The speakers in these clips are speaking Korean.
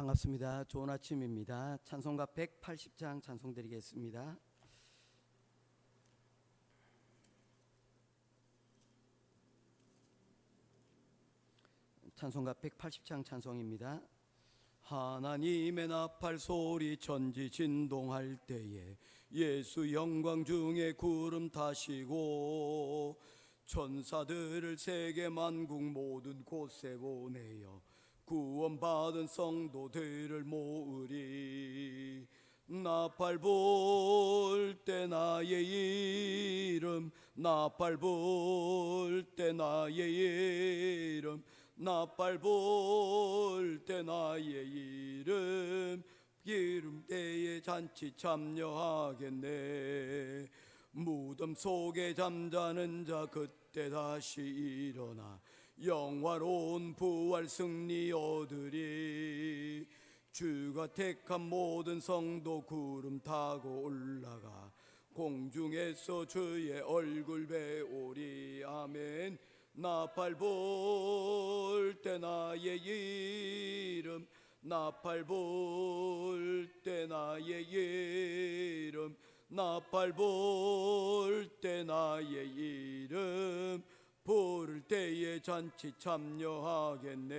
반갑습니다. 좋은 아침입니다. 찬송가 180장 찬송 드리겠습니다. 찬송가 180장 찬송입니다. 하나님의 나팔 소리 천지 진동할 때에 예수 영광 중에 구름 타시고 천사들을 세계 만국 모든 곳에 보내어 구원받은 성도들을 모으리. 나팔 불 때 나의 이름, 나팔 불 때 나의 이름, 나팔 불 때 나의 이름, 기름 때에 잔치 참여하겠네. 무덤 속에 잠자는 자 그때 다시 일어나 영화로운 부활 승리 얻으리. 주가 택한 모든 성도 구름 타고 올라가 공중에서 주의 얼굴 배우리. 아멘. 나팔 불 때 나의 이름, 나팔 불 때 나의 이름, 나팔 불 때 나의 이름, 부를 때에 잔치 참여하겠네.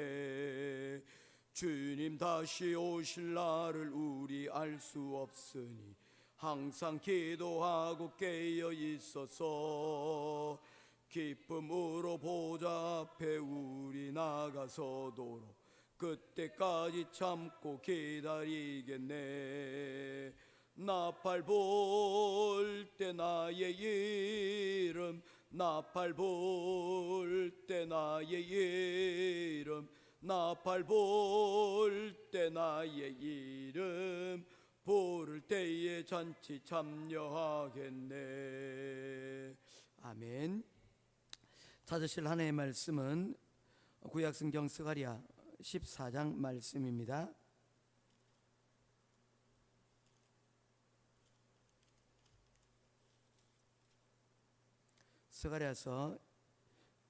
주님 다시 오실 날을 우리 알 수 없으니 항상 기도하고 깨어 있어서 기쁨으로 보좌 앞에 우리 나가서도록 그때까지 참고 기다리겠네. 나팔 불 때 나의 이름, 나팔 불 때 나의 이름, 나팔 불 때 나의 이름, 부를 때에 잔치 참여하겠네. 아멘. 찾으실 하나님의 말씀은 구약성경 스가랴 14장 말씀입니다. 스가랴서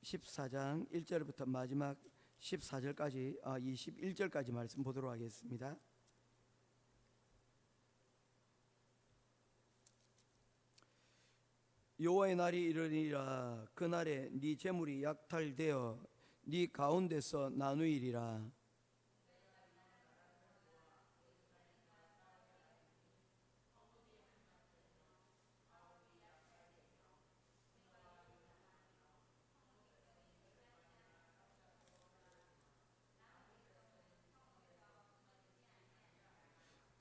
14장 1절부터 마지막 14절까지 21절까지 말씀 보도록 하겠습니다. 여호와의 날이 이르리라. 그날에 네 재물이 약탈되어 네 가운데서 나누이리라.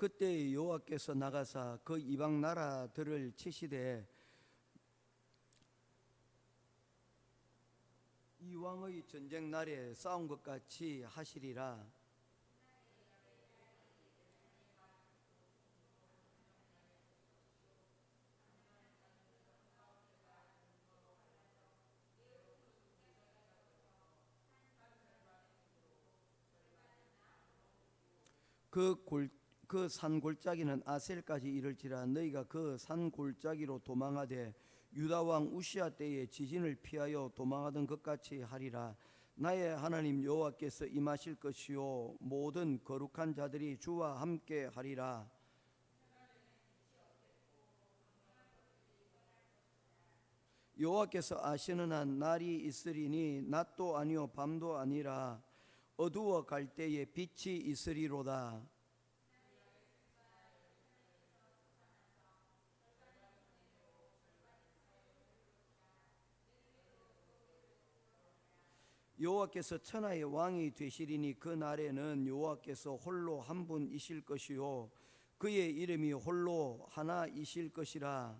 그때 여호와께서 나가사 그 이방 나라들을 치시되 이 왕의 전쟁 날에 싸운 것 같이 하시리라. 그 산골짜기는 아셀까지 이를지라. 너희가 그 산골짜기로 도망하되 유다 왕 우시야 때에 지진을 피하여 도망하던 것 같이 하리라. 나의 하나님 여호와께서 임하실 것이요 모든 거룩한 자들이 주와 함께 하리라. 여호와께서 아시는 한 날이 있으리니 낮도 아니요 밤도 아니라 어두워 갈 때에 빛이 있으리로다. 여호와께서 천하의 왕이 되시리니 그 날에는 여호와께서 홀로 한 분이실 것이요 그의 이름이 홀로 하나이실 것이라.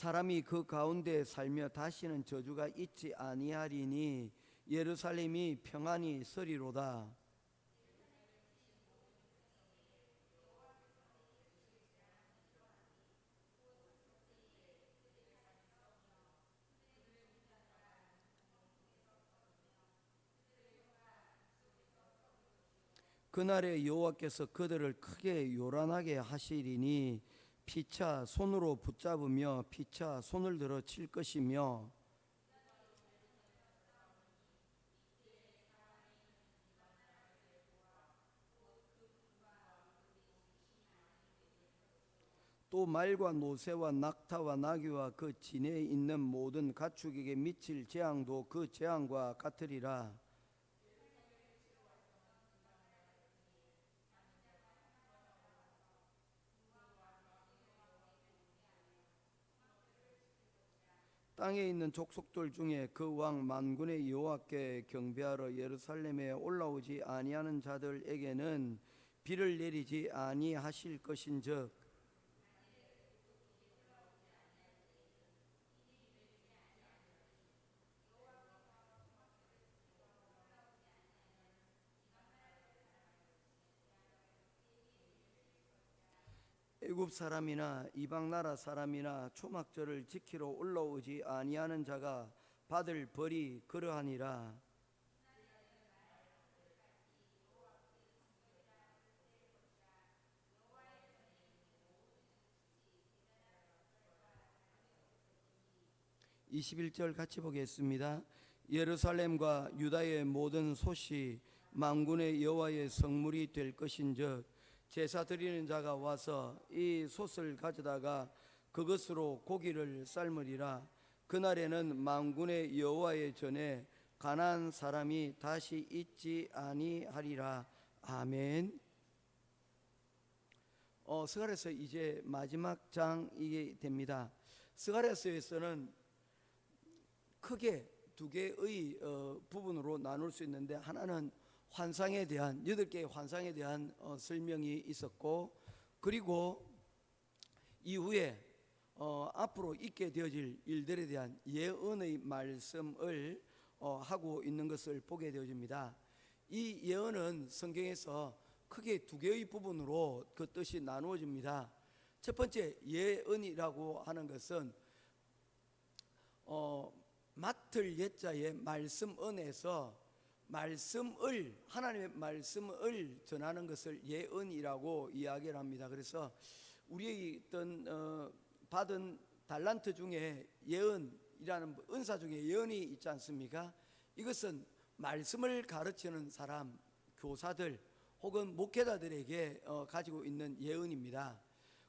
사람이 그 가운데 살며 다시는 저주가 있지 아니하리니 예루살렘이 평안히 서리로다. 그날에 여호와께서 그들을 크게 요란하게 하시리니 피차 손으로 붙잡으며 피차 손을 들어 칠 것이며 또 말과 노새와 낙타와 나귀와 그 진해에 있는 모든 가축에게 미칠 재앙도 그 재앙과 같으리라. 땅에 있는 족속들 중에 그 왕 만군의 여호와께 경배하러 예루살렘에 올라오지 아니하는 자들에게는 비를 내리지 아니하실 것인즉 '애굽 사람이나 이방 나라 사람이나 초막절을 지키러 올라오지 아니하는 자가 받을 벌이 그러하니라. 21절 같이 보겠습니다. 예루살렘과 유다의 모든 솥이 만군의 여호와의 성물이 될 것인즉 제사 드리는 자가 와서 이 솥을 가져다가 그것으로 고기를 삶으리라. 그날에는 만군의 여호와의 전에 가난한 사람이 다시 있지 아니하리라. 아멘. 스가랴서 이제 마지막 장이 됩니다. 스가랴서에서는 크게 두 개의 부분으로 나눌 수 있는데, 하나는 환상에 대한 8개의 환상에 대한 설명이 있었고, 그리고 이후에 앞으로 있게 되어질 일들에 대한 예언의 말씀을 하고 있는 것을 보게 되어집니다. 이 예언은 성경에서 크게 두 개의 부분으로 그 뜻이 나누어집니다. 첫 번째 예언이라고 하는 것은 맡을 예자의 말씀언에서 하나님의 말씀을 전하는 것을 예언이라고 이야기를 합니다. 그래서 우리의 어떤 받은 달란트 중에 예언이라는 은사 중에 예언이 있지 않습니까? 이것은 말씀을 가르치는 사람, 교사들 혹은 목회자들에게 가지고 있는 예언입니다.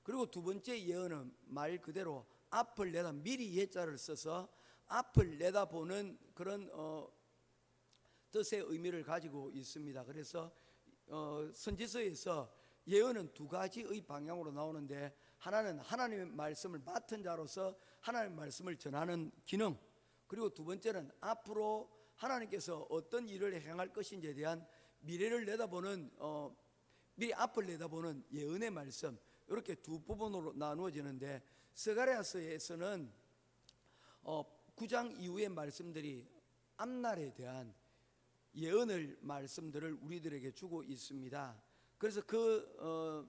그리고 두 번째 예언은 말 그대로 앞을 내다 미리 예자를 써서 앞을 내다보는 그런 뜻의 의미를 가지고 있습니다. 그래서 선지서에서 예언은 두 가지의 방향으로 나오는데, 하나는 하나님의 말씀을 맡은 자로서 하나님의 말씀을 전하는 기능, 그리고 두 번째는 앞으로 하나님께서 어떤 일을 행할 것인지에 대한 미래를 내다보는 미리 앞을 내다보는 예언의 말씀, 이렇게 두 부분으로 나누어지는데, 스가랴서에서는 9장 이후의 말씀들이 앞날에 대한 예언을 말씀들을 우리들에게 주고 있습니다. 그래서 그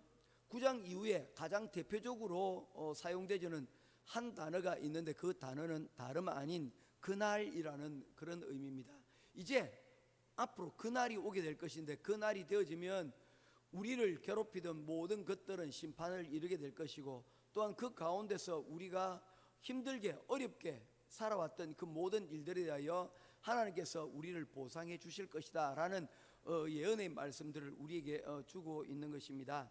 9장 이후에 가장 대표적으로 사용되지는 한 단어가 있는데, 그 단어는 다름 아닌 그날이라는 그런 의미입니다. 이제 앞으로 그날이 오게 될 것인데, 그날이 되어지면 우리를 괴롭히던 모든 것들은 심판을 이루게 될 것이고, 또한 그 가운데서 우리가 힘들게 어렵게 살아왔던 그 모든 일들에 대하여 하나님께서 우리를 보상해 주실 것이다 라는 예언의 말씀들을 우리에게 주고 있는 것입니다.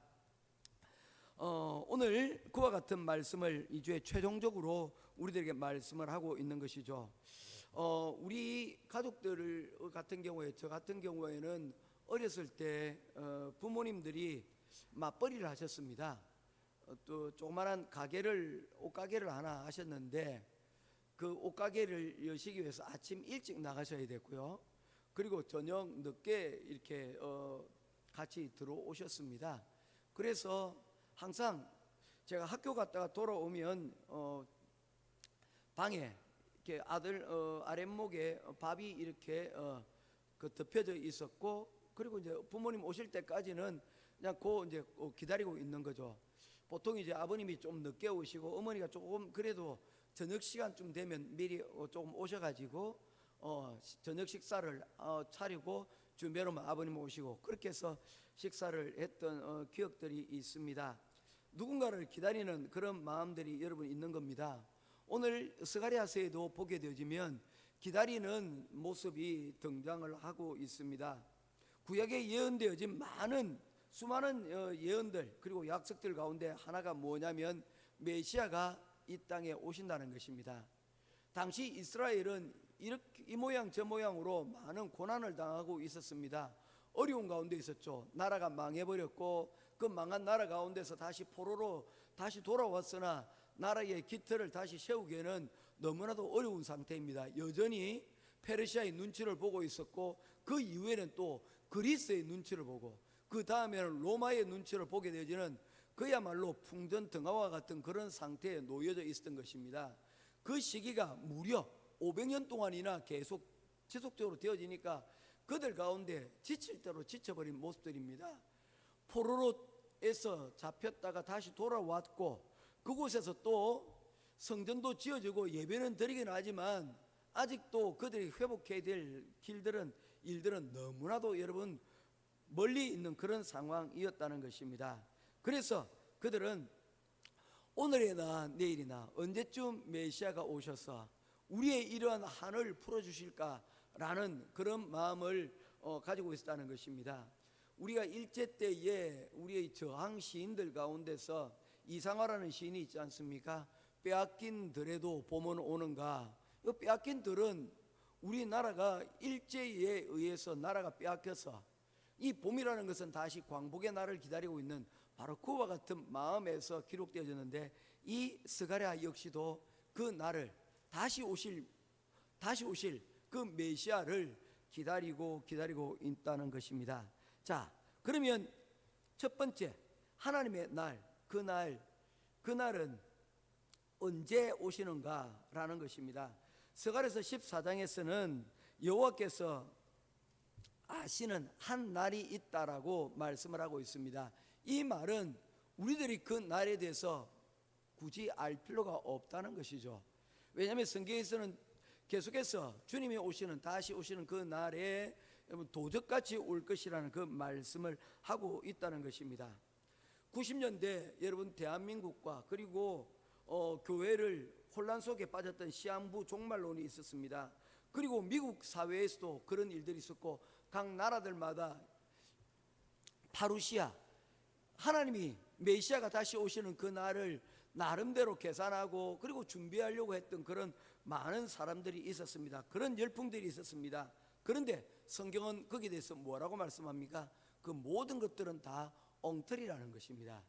오늘 그와 같은 말씀을 2주에 최종적으로 우리들에게 말씀을 하고 있는 것이죠. 우리 가족들 같은 경우에, 저 같은 경우에는 어렸을 때 부모님들이 맞벌이를 하셨습니다. 또 조그마한 옷가게를 하나 하셨는데, 그 옷가게를 여시기 위해서 아침 일찍 나가셔야 됐고요. 그리고 저녁 늦게 이렇게 같이 들어오셨습니다. 그래서 항상 제가 학교 갔다가 돌아오면 방에 이렇게 아들 아랫목에 밥이 이렇게 덮여져 있었고, 그리고 이제 부모님 오실 때까지는 그냥 이제 기다리고 있는 거죠. 보통 이제 아버님이 좀 늦게 오시고 어머니가 조금 그래도 저녁 시간쯤 되면 미리 조금 오셔가지고 저녁 식사를 차리고 주메로만 아버님 오시고 그렇게 해서 식사를 했던 기억들이 있습니다. 누군가를 기다리는 그런 마음들이 여러분 있는 겁니다. 오늘 스가랴서에도 보게 되어지면 기다리는 모습이 등장을 하고 있습니다. 구약에 예언되어진 수많은 예언들 그리고 약속들 가운데 하나가 뭐냐면 메시아가 이 땅에 오신다는 것입니다. 당시 이스라엘은 이 모양 저 모양으로 많은 고난을 당하고 있었습니다. 어려운 가운데 있었죠. 나라가 망해버렸고 그 망한 나라 가운데서 다시 포로로 다시 돌아왔으나 나라의 기틀을 다시 세우기에는 너무나도 어려운 상태입니다. 여전히 페르시아의 눈치를 보고 있었고 그 이후에는 또 그리스의 눈치를 보고 그 다음에는 로마의 눈치를 보게 되어지는 그야말로 풍전등화와 같은 그런 상태에 놓여져 있었던 것입니다. 그 시기가 무려 500년 동안이나 계속 지속적으로 되어지니까 그들 가운데 지칠 대로 지쳐버린 모습들입니다. 포로로에서 잡혔다가 다시 돌아왔고 그곳에서 또 성전도 지어지고 예배는 드리긴 하지만 아직도 그들이 회복해야 될 일들은 너무나도 여러분 멀리 있는 그런 상황이었다는 것입니다. 그래서 그들은 오늘이나 내일이나 언제쯤 메시아가 오셔서 우리의 이러한 한을 풀어주실까라는 그런 마음을 가지고 있었다는 것입니다. 우리가 일제 때에 우리의 저항 시인들 가운데서 이상화라는 시인이 있지 않습니까? 빼앗긴 들에도 봄은 오는가. 이 빼앗긴 들은 우리나라가 일제에 의해서 나라가 빼앗겨서 이 봄이라는 것은 다시 광복의 날을 기다리고 있는 바로 그와 같은 마음에서 기록되어졌는데 이 스가랴 역시도 그 날을 다시 오실 그 메시아를 기다리고 있다는 것입니다. 자, 그러면 첫 번째 하나님의 날, 그날은 언제 오시는가라는 것입니다. 스가랴서 14장에서는 여호와께서 아시는 한 날이 있다라고 말씀을 하고 있습니다. 이 말은 우리들이 그 날에 대해서 굳이 알 필요가 없다는 것이죠. 왜냐하면 성경에서는 계속해서 주님이 다시 오시는 그 날에 도적같이 올 것이라는 그 말씀을 하고 있다는 것입니다. 90년대 여러분 대한민국과 그리고 교회를 혼란 속에 빠졌던 시한부 종말론이 있었습니다. 그리고 미국 사회에서도 그런 일들이 있었고 각 나라들마다 파루시아 하나님이 메시아가 다시 오시는 그 날을 나름대로 계산하고 그리고 준비하려고 했던 그런 많은 사람들이 있었습니다. 그런 열풍들이 있었습니다. 그런데 성경은 거기에 대해서 뭐라고 말씀합니까? 그 모든 것들은 다 엉터리라는 것입니다.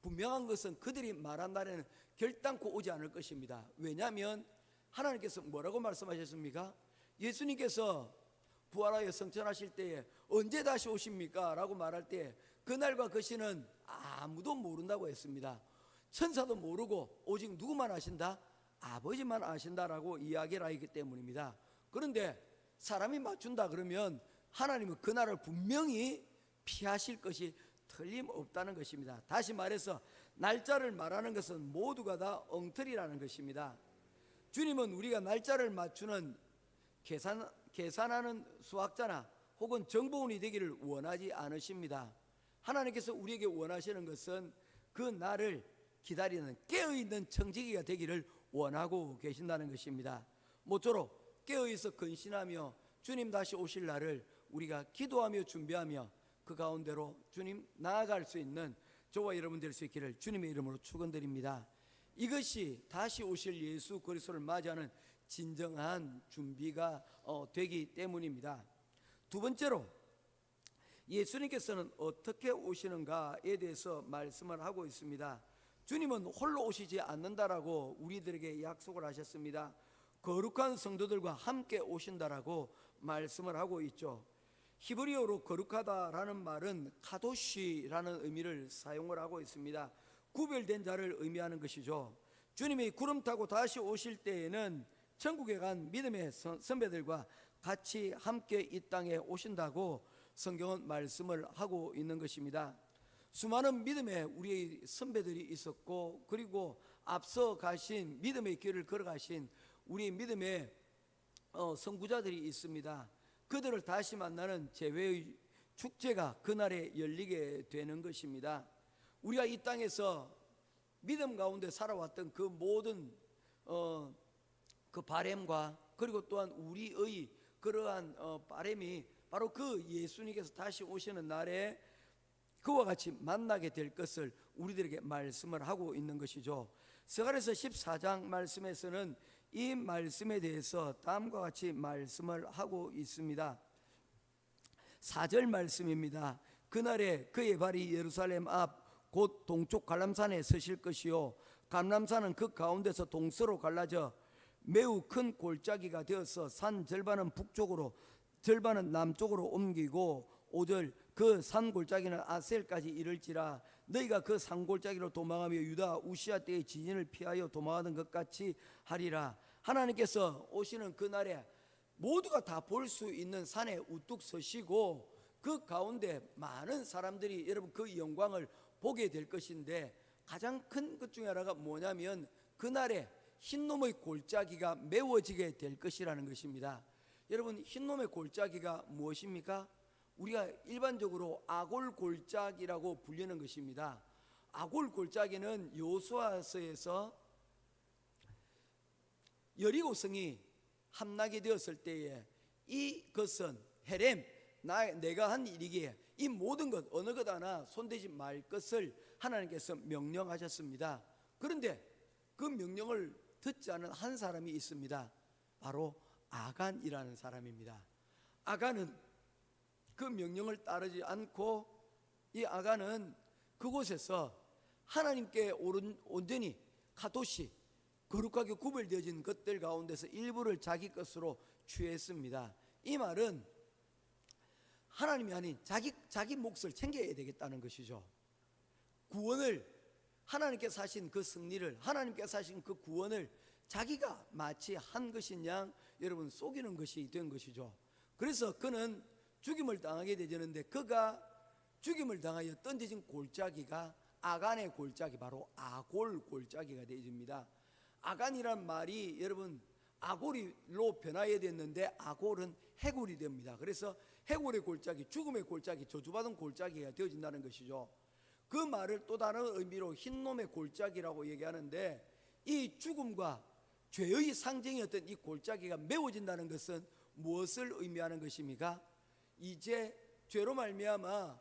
분명한 것은 그들이 말한 날에는 결단코 오지 않을 것입니다. 왜냐하면 하나님께서 뭐라고 말씀하셨습니까? 예수님께서 부활하여 성천하실 때에 언제 다시 오십니까? 라고 말할 때 그날과 그 시는 아무도 모른다고 했습니다. 천사도 모르고 오직 누구만 아신다? 아버지만 아신다라고 이야기를 하기 때문입니다. 그런데 사람이 맞춘다 그러면 하나님은 그날을 분명히 피하실 것이 틀림없다는 것입니다. 다시 말해서 날짜를 말하는 것은 모두가 다 엉터리라는 것입니다. 주님은 우리가 날짜를 맞추는 계산하는 수학자나 혹은 정보원이 되기를 원하지 않으십니다. 하나님께서 우리에게 원하시는 것은 그 날을 기다리는 깨어있는 청지기가 되기를 원하고 계신다는 것입니다. 모쪼록 깨어있어 근신하며 주님 다시 오실 날을 우리가 기도하며 준비하며 그 가운데로 주님 나아갈 수 있는 저와 여러분 될 수 있기를 주님의 이름으로 축원드립니다. 이것이 다시 오실 예수 그리스도를 맞이하는 진정한 준비가 되기 때문입니다. 두 번째로 예수님께서는 어떻게 오시는가에 대해서 말씀을 하고 있습니다. 주님은 홀로 오시지 않는다라고 우리들에게 약속을 하셨습니다. 거룩한 성도들과 함께 오신다라고 말씀을 하고 있죠. 히브리어로 거룩하다라는 말은 카도시라는 의미를 사용을 하고 있습니다. 구별된 자를 의미하는 것이죠. 주님이 구름 타고 다시 오실 때에는 천국에 간 믿음의 선배들과 같이 함께 이 땅에 오신다고 성경은 말씀을 하고 있는 것입니다. 수많은 믿음의 우리의 선배들이 있었고 그리고 앞서 가신 믿음의 길을 걸어가신 우리 믿음의 선구자들이 있습니다. 그들을 다시 만나는 재회의 축제가 그날에 열리게 되는 것입니다. 우리가 이 땅에서 믿음 가운데 살아왔던 그 모든 그 바램과 그리고 또한 우리의 그러한 바램이 바로 그 예수님께서 다시 오시는 날에 그와 같이 만나게 될 것을 우리들에게 말씀을 하고 있는 것이죠. 스가랴서 14장 말씀에서는 이 말씀에 대해서 다음과 같이 말씀을 하고 있습니다. 4절 말씀입니다. 그날에 그의 발이 예루살렘 앞 곧 동쪽 갈람산에 서실 것이요 갈람산은 그 가운데서 동서로 갈라져 매우 큰 골짜기가 되어서 산 절반은 북쪽으로 절반은 남쪽으로 옮기고 5절 그 산 골짜기는 아셀까지 이를지라 너희가 그 산 골짜기로 도망하며 유다 우시아 때의 지진을 피하여 도망하던 것 같이 하리라. 하나님께서 오시는 그날에 모두가 다 볼 수 있는 산에 우뚝 서시고 그 가운데 많은 사람들이 여러분 그 영광을 보게 될 것인데 가장 큰 것 중에 하나가 뭐냐면 그날에 흰놈의 골짜기가 메워지게 될 것이라는 것입니다. 여러분 흰놈의 골짜기가 무엇입니까? 우리가 일반적으로 아골 골짜기라고 불리는 것입니다. 아골 골짜기는 여호수아서에서 여리고성이 함나게 되었을 때에 이것은 헤렘 내가 한 일이기에 이 모든 것 어느 것 하나 손대지 말 것을 하나님께서 명령하셨습니다. 그런데 그 명령을 듣지 않은 한 사람이 있습니다. 바로 아간이라는 사람입니다. 아간은 그 명령을 따르지 않고 이 아간은 그곳에서 하나님께 온전히 카도시 거룩하게 구별되어진 것들 가운데서 일부를 자기 것으로 취했습니다. 이 말은 하나님이 아닌 자기 몫을 챙겨야 되겠다는 것이죠. 구원을 하나님께서 하신 그 승리를 하나님께서 하신 그 구원을 자기가 마치 한 것인 양 여러분 속이는 것이 된 것이죠. 그래서 그는 죽임을 당하게 되는데 그가 죽임을 당하여 던져진 골짜기가 아간의 골짜기 바로 아골 골짜기가 되어집니다. 아간이란 말이 여러분 아골로 변화해야 됐는데 아골은 해골이 됩니다. 그래서 해골의 골짜기, 죽음의 골짜기, 저주받은 골짜기가 되어진다는 것이죠. 그 말을 또 다른 의미로 흰놈의 골짜기라고 얘기하는데 이 죽음과 죄의 상징이었던 이 골짜기가 메워진다는 것은 무엇을 의미하는 것입니까? 이제 죄로 말미암아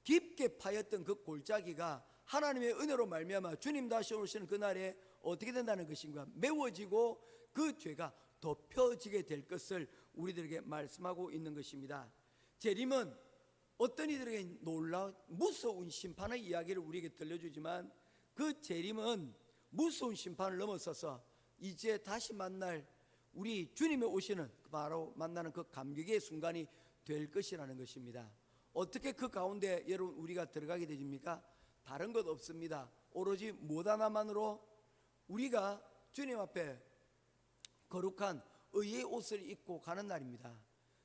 깊게 파였던 그 골짜기가 하나님의 은혜로 말미암아 주님 다시 오시는 그날에 어떻게 된다는 것인가? 메워지고 그 죄가 덮여지게 될 것을 우리들에게 말씀하고 있는 것입니다. 재림은 어떤 이들에게 놀라운 무서운 심판의 이야기를 우리에게 들려주지만 그 재림은 무서운 심판을 넘어서서 이제 다시 만날 우리 주님의 오시는 바로 만나는 그 감격의 순간이 될 것이라는 것입니다. 어떻게 그 가운데 여러분 우리가 들어가게 되십니까? 다른 것 없습니다. 오로지 무엇 하나만으로 우리가 주님 앞에 거룩한 의의 옷을 입고 가는 날입니다.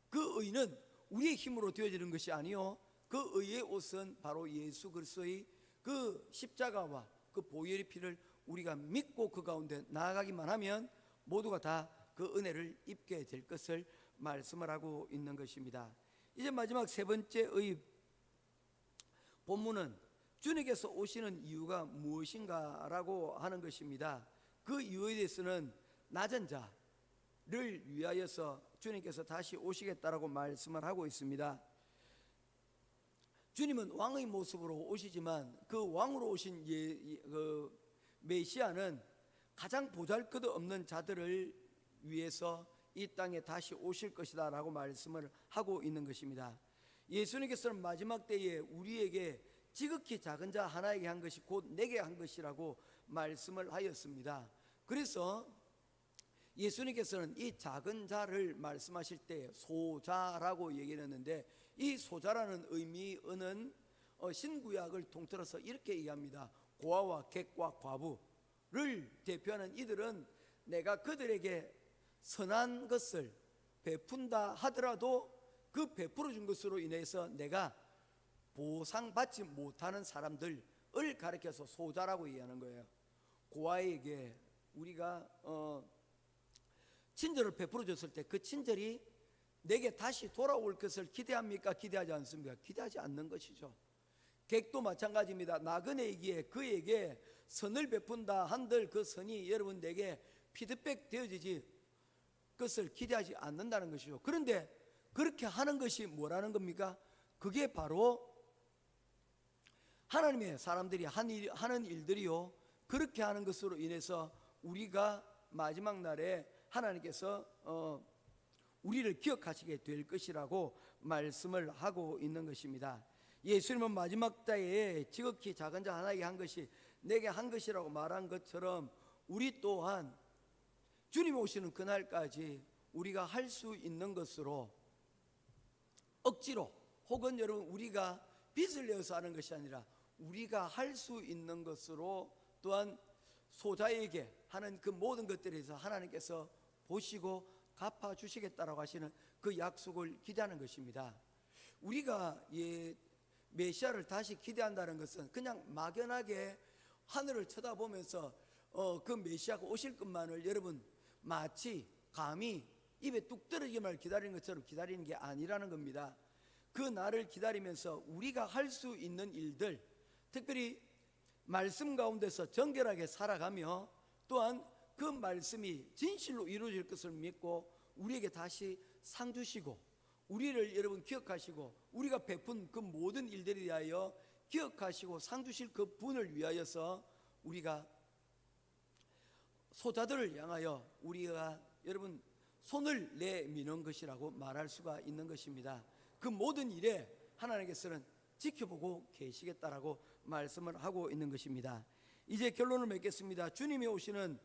그 의는 우리의 힘으로 되어지는 것이 아니요 그 의의 옷은 바로 예수 그리스도의 그 십자가와 그 보혈의 피를 우리가 믿고 그 가운데 나아가기만 하면 모두가 다 그 은혜를 입게 될 것을 말씀을 하고 있는 것입니다. 이제 마지막 세 번째의 본문은 주님께서 오시는 이유가 무엇인가라고 하는 것입니다. 그 이유에 대해서는 낮은 자를 위하여서 주님께서 다시 오시겠다라고 말씀을 하고 있습니다. 주님은 왕의 모습으로 오시지만 그 왕으로 오신 그 메시아는 가장 보잘것없는 자들을 위해서 이 땅에 다시 오실 것이다 라고 말씀을 하고 있는 것입니다. 예수님께서는 마지막 때에 우리에게 지극히 작은 자 하나에게 한 것이 곧 내게 한 것이라고 말씀을 하였습니다. 그래서 예수님께서는 이 작은 자를 말씀하실 때 소자라고 얘기했는데 이 소자라는 의미는 신구약을 통틀어서 이렇게 얘기합니다. 고아와 객과 과부를 대표하는 이들은 내가 그들에게 선한 것을 베푼다 하더라도 그 베풀어 준 것으로 인해서 내가 보상받지 못하는 사람들을 가리켜서 소자라고 얘기하는 거예요. 고아에게 우리가 친절을 베풀어 줬을 때 그 친절이 내게 다시 돌아올 것을 기대합니까? 기대하지 않습니까? 기대하지 않는 것이죠. 객도 마찬가지입니다. 나그네이기에 그에게 선을 베푼다 한들 그 선이 여러분 내게 피드백 되어지지 그것을 기대하지 않는다는 것이죠. 그런데 그렇게 하는 것이 뭐라는 겁니까? 그게 바로 하나님의 사람들이 하는 일들이요, 그렇게 하는 것으로 인해서 우리가 마지막 날에 하나님께서 우리를 기억하시게 될 것이라고 말씀을 하고 있는 것입니다. 예수님은 마지막 때에 지극히 작은 자 하나에게 한 것이 내게 한 것이라고 말한 것처럼 우리 또한 주님 오시는 그날까지 우리가 할 수 있는 것으로 억지로 혹은 여러분 우리가 빚을 내어서 하는 것이 아니라 우리가 할 수 있는 것으로 또한 소자에게 하는 그 모든 것들에 대해서 하나님께서 보시고 갚아주시겠다라고 하시는 그 약속을 기대하는 것입니다. 우리가 메시아를 다시 기대한다는 것은 그냥 막연하게 하늘을 쳐다보면서 그 메시아가 오실 것만을 여러분 마치 감히 입에 뚝 떨어지기만 기다리는 것처럼 기다리는 게 아니라는 겁니다. 그 날을 기다리면서 우리가 할 수 있는 일들, 특별히 말씀 가운데서 정결하게 살아가며 또한 그 말씀이 진실로 이루어질 것을 믿고 우리에게 다시 상 주시고 우리를 여러분 기억하시고 우리가 베푼 그 모든 일들에 대하여 기억하시고 상 주실 그 분을 위하여서 우리가 소자들을 향하여 우리가 여러분 손을 내미는 것이라고 말할 수가 있는 것입니다. 그 모든 일에 하나님께서는 지켜보고 계시겠다라고 말씀을 하고 있는 것입니다. 이제 결론을 맺겠습니다. 주님이 오시는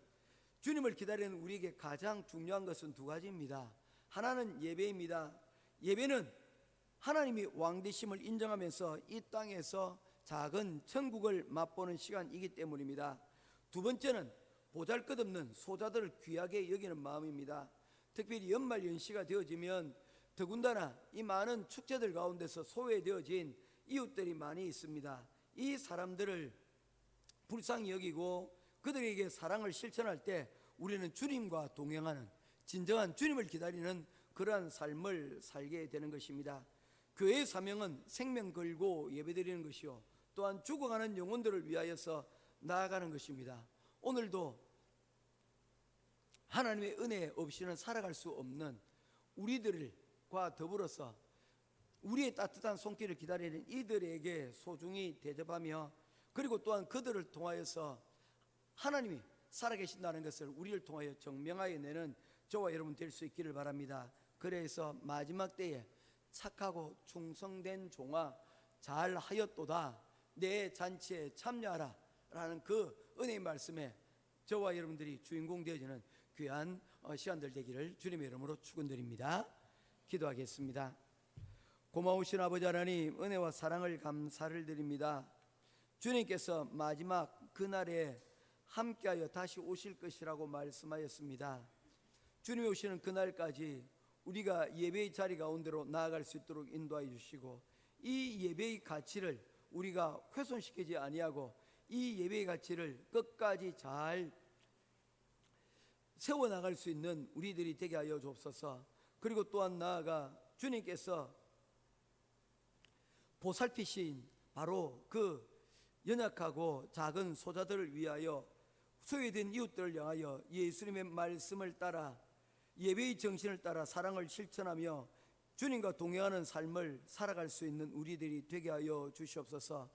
주님을 기다리는 우리에게 가장 중요한 것은 두 가지입니다. 하나는 예배입니다. 예배는 하나님이 왕 되심을 인정하면서 이 땅에서 작은 천국을 맛보는 시간이기 때문입니다. 두 번째는 보잘것없는 소자들을 귀하게 여기는 마음입니다. 특별히 연말 연시가 되어지면 더군다나 이 많은 축제들 가운데서 소외되어진 이웃들이 많이 있습니다. 이 사람들을 불쌍히 여기고 그들에게 사랑을 실천할 때 우리는 주님과 동행하는 진정한 주님을 기다리는 그러한 삶을 살게 되는 것입니다. 교회의 사명은 생명 걸고 예배드리는 것이요 또한 죽어가는 영혼들을 위하여서 나아가는 것입니다. 오늘도 하나님의 은혜 없이는 살아갈 수 없는 우리들과 더불어서 우리의 따뜻한 손길을 기다리는 이들에게 소중히 대접하며 그리고 또한 그들을 통하여서 하나님이 살아계신다는 것을 우리를 통하여 증명하여 내는 저와 여러분 될 수 있기를 바랍니다. 그래서 마지막 때에 착하고 충성된 종아 잘하였도다 내 잔치에 참여하라 라는 그 은혜의 말씀에 저와 여러분들이 주인공 되어지는 귀한 시간들 되기를 주님의 이름으로 축원드립니다. 기도하겠습니다. 고마우신 아버지 하나님, 은혜와 사랑을 감사를 드립니다. 주님께서 마지막 그날에 함께하여 다시 오실 것이라고 말씀하였습니다. 주님이 오시는 그날까지 우리가 예배의 자리 가운데로 나아갈 수 있도록 인도하여 주시고 이 예배의 가치를 우리가 훼손시키지 아니하고 이 예배의 가치를 끝까지 잘 세워나갈 수 있는 우리들이 되게 하여 주옵소서. 그리고 또한 나아가 주님께서 보살피신 바로 그 연약하고 작은 소자들을 위하여 소외된 이웃들을 향하여 예수님의 말씀을 따라 예배의 정신을 따라 사랑을 실천하며 주님과 동행하는 삶을 살아갈 수 있는 우리들이 되게 하여 주시옵소서.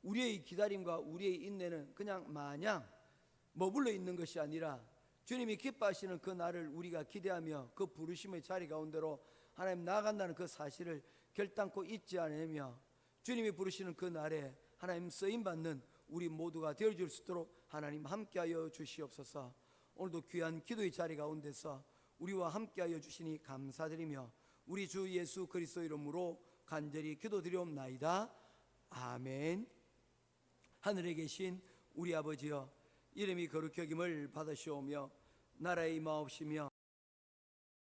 우리의 기다림과 우리의 인내는 그냥 마냥 머물러 있는 것이 아니라 주님이 기뻐하시는 그 날을 우리가 기대하며 그 부르심의 자리 가운데로 하나님 나아간다는 그 사실을 결단코 잊지 않으며 주님이 부르시는 그 날에 하나님 쓰임받는 우리 모두가 되어줄 수 있도록 하나님 함께하여 주시옵소서. 오늘도 귀한 기도의 자리 가운데서 우리와 함께하여 주시니 감사드리며 우리 주 예수 그리스도 이름으로 간절히 기도드리옵나이다. 아멘. 하늘에 계신 우리 아버지여, 이름이 거룩히 여김을 받으시오며 나라의 임하옵시며